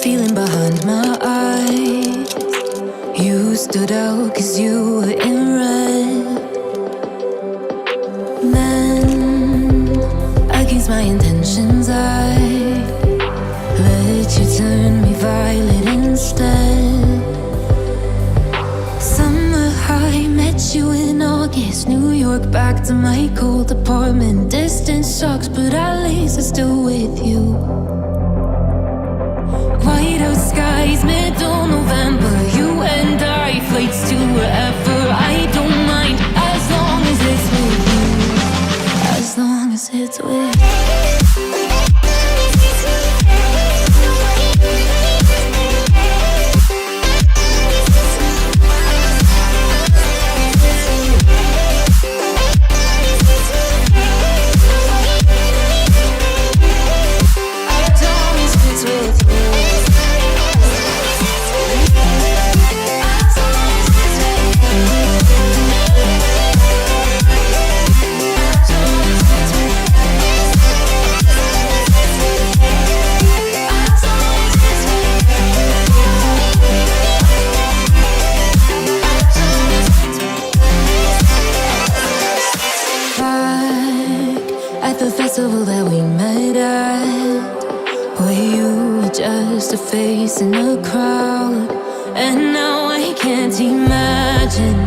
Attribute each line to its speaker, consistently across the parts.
Speaker 1: feeling behind my eyes. You stood out 'cause you were in red. Then, against my intentions, I let you turn me violet instead. Summer high, met you in August. New York, back to my cold apartment. Distance sucks, but at least I'm still with you. White out skies, middle November. You and I, flights to wherever. I don't mind, as long as it's with you. As long as it's with you. Festival that we met at, where you were just a face in a crowd. And now I can't imagine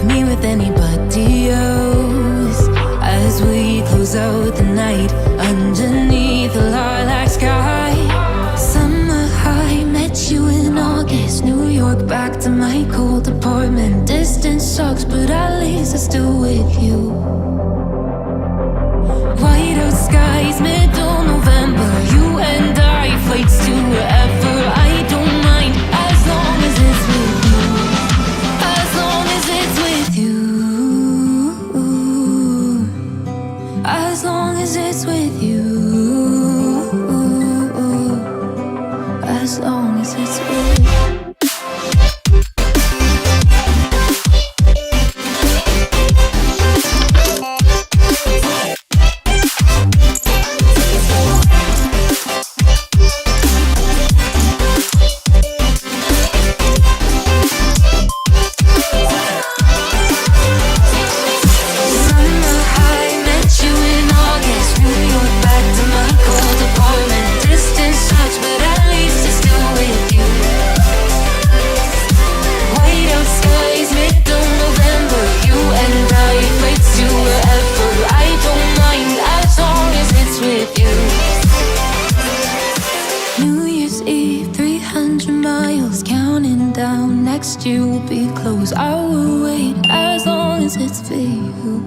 Speaker 1: me with anybody else. As we close out the night underneath the lilac sky. Summer high, met you in August. New York, back to my cold apartment. Distance sucks, but at least I'm still with you. White out skies, middle November. You and I, flights to wherever. I don't mind, as long as it's with you. As long as it's with you. As long as it's with you. As long as it's with you. Next year will be close. I will wait as long as it's for you.